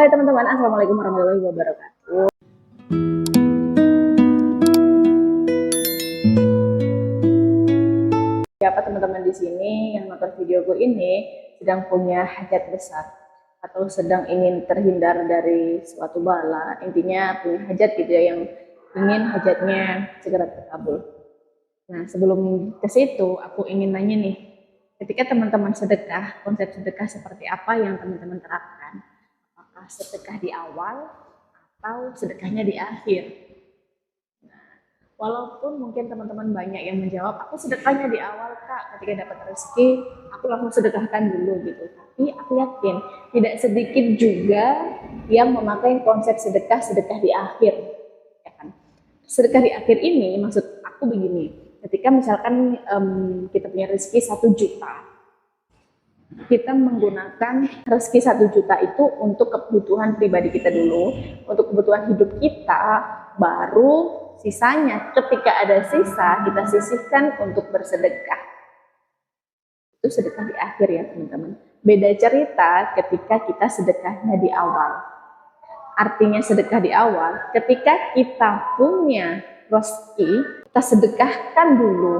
Hai teman-teman, Assalamualaikum warahmatullahi wabarakatuh. Siapa teman-teman di sini yang nonton videoku ini sedang punya hajat besar atau sedang ingin terhindar dari suatu bala, intinya punya hajat gitu ya, yang ingin hajatnya segera terkabul. Nah, sebelum ke situ aku ingin nanya nih, ketika teman-teman sedekah, konsep sedekah seperti apa yang teman-teman terapkan? Apakah sedekah di awal atau sedekahnya di akhir? Walaupun mungkin teman-teman banyak yang menjawab, aku sedekahnya di awal kak, ketika dapat rezeki, aku langsung sedekahkan dulu gitu. Tapi aku yakin, tidak sedikit juga yang memakai konsep sedekah di akhir. Ya kan? Sedekah di akhir ini, maksud aku begini, ketika misalkan kita punya rezeki 1 juta, kita menggunakan rezeki 1 juta itu untuk kebutuhan pribadi kita dulu, untuk kebutuhan hidup kita, baru sisanya ketika ada sisa kita sisihkan untuk bersedekah. Itu sedekah di akhir ya teman-teman. Beda cerita ketika kita sedekahnya di awal. Artinya sedekah di awal, ketika kita punya rezeki, kita sedekahkan dulu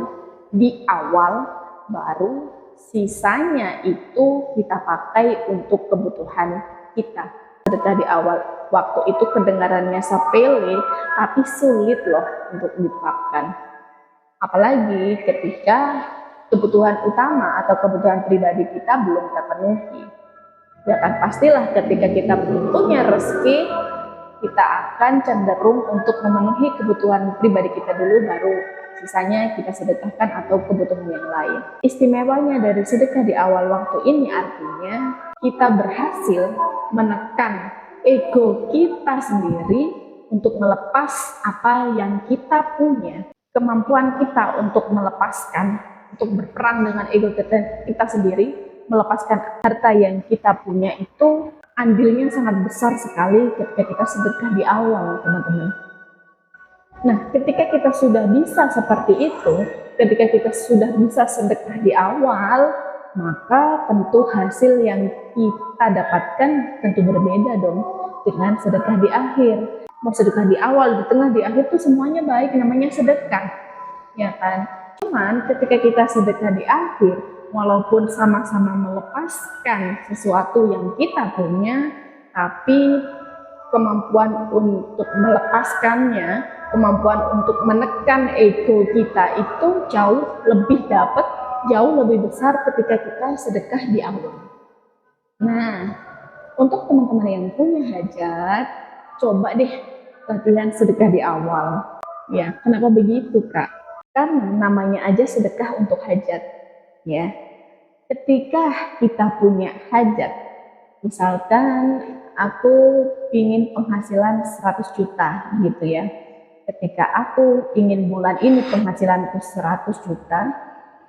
di awal, baru sisanya itu kita pakai untuk kebutuhan kita. Sedekah di awal, waktu itu kedengarannya sepele, tapi sulit loh untuk diterapkan. Apalagi ketika kebutuhan utama atau kebutuhan pribadi kita belum terpenuhi. Ya kan, pastilah ketika kita punya rezeki, kita akan cenderung untuk memenuhi kebutuhan pribadi kita dulu, baru sisanya kita sedekahkan atau kebutuhan yang lain. Istimewanya dari sedekah di awal waktu ini artinya kita berhasil menekan ego kita sendiri untuk melepas apa yang kita punya. Kemampuan kita untuk melepaskan, untuk berperang dengan ego kita sendiri, melepaskan harta yang kita punya itu andilnya sangat besar sekali ketika kita sedekah di awal, teman-teman. Nah, ketika kita sudah bisa seperti itu, ketika kita sudah bisa sedekah di awal, maka tentu hasil yang kita dapatkan tentu berbeda dong dengan sedekah di akhir. Mau sedekah di awal, di tengah, di akhir tuh semuanya baik, namanya sedekah, ya kan? Cuman ketika kita sedekah di akhir, walaupun sama-sama melepaskan sesuatu yang kita punya, tapi kemampuan untuk melepaskannya, kemampuan untuk menekan ego kita itu jauh lebih dapat, jauh lebih besar ketika kita sedekah di awal. Nah, untuk teman-teman yang punya hajat, coba deh latihan sedekah di awal. Ya, kenapa begitu kak? Karena namanya aja sedekah untuk hajat. Ya, ketika kita punya hajat, misalkan aku ingin penghasilan 100 juta gitu ya. Ketika aku ingin bulan ini penghasilanku 100 juta,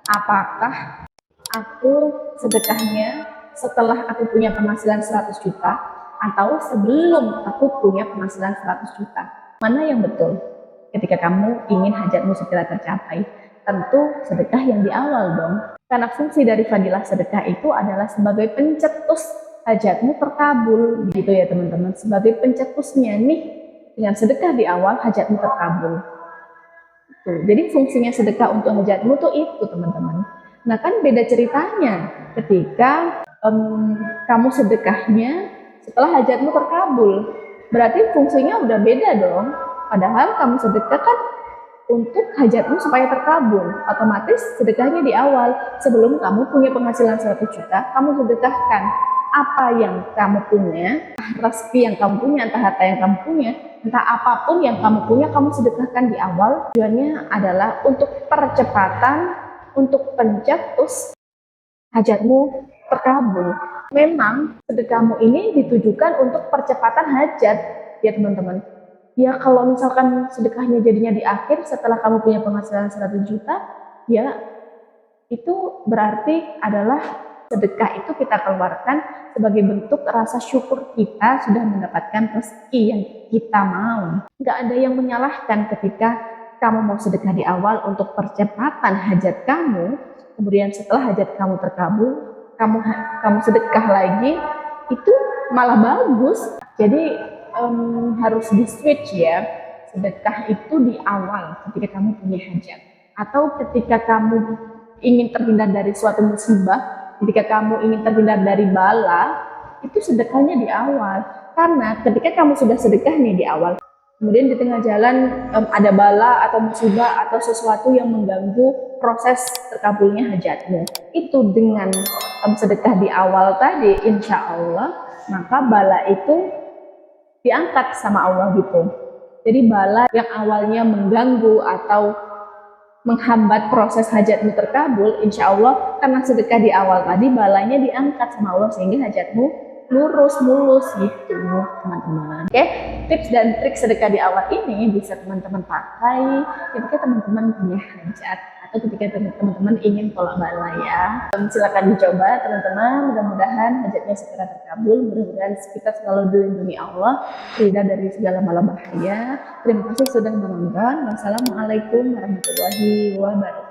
apakah aku sedekahnya setelah aku punya penghasilan 100 juta atau sebelum aku punya penghasilan 100 juta? Mana yang betul? Ketika kamu ingin hajatmu segera tercapai, tentu sedekah yang di awal dong. Karena fungsi dari fadilah sedekah itu adalah sebagai pencetus hajatmu terkabul, gitu ya teman-teman. Sebagai pencetusnya nih, dengan sedekah di awal hajatmu terkabul. Tuh, jadi fungsinya sedekah untuk hajatmu tuh itu teman-teman. Nah kan beda ceritanya ketika kamu sedekahnya setelah hajatmu terkabul. Berarti fungsinya udah beda dong. Padahal kamu sedekah kan untuk hajatmu supaya terkabul. Otomatis sedekahnya di awal. Sebelum kamu punya penghasilan 100 juta, kamu sedekahkan apa yang kamu punya, rezeki yang kamu punya, entah harta yang kamu punya, entah apapun yang kamu punya, kamu sedekahkan di awal. Tujuannya adalah untuk percepatan, untuk pencetus hajatmu terkabul. Memang sedekahmu ini ditujukan untuk percepatan hajat, ya teman-teman. Ya kalau misalkan sedekahnya jadinya di akhir setelah kamu punya penghasilan 100 juta, ya itu berarti adalah sedekah itu kita keluarkan sebagai bentuk rasa syukur kita sudah mendapatkan rezeki yang kita mau. Nggak ada yang menyalahkan ketika kamu mau sedekah di awal untuk percepatan hajat kamu, kemudian setelah hajat kamu terkabul, kamu sedekah lagi, itu malah bagus. Jadi harus di switch ya. Sedekah itu di awal ketika kamu punya hajat, atau ketika kamu ingin terhindar dari suatu musibah, ketika kamu ingin terhindar dari bala, itu sedekahnya di awal. Karena ketika kamu sudah sedekah nih di awal, kemudian di tengah jalan ada bala atau musibah atau sesuatu yang mengganggu proses terkabulnya hajatmu, itu dengan sedekah di awal tadi, insya Allah maka bala itu diangkat sama Allah gitu. Jadi bala yang awalnya mengganggu atau menghambat proses hajatmu terkabul, insya Allah karena sedekah di awal tadi, balanya diangkat sama Allah sehingga hajatmu lurus mulus gitu teman-teman. Oke, tips dan trik sedekah di awal ini bisa teman-teman pakai ketika teman-teman punya hajat atau ketika teman-teman ingin tolak bala ya. Silakan dicoba teman-teman, mudah-mudahan hajatnya segera terkabul, mudah-mudahan kita selalu dilindungi Allah, terhindar dari segala bala bahaya. Terima kasih sudah menonton. Wassalamualaikum warahmatullahi wabarakatuh.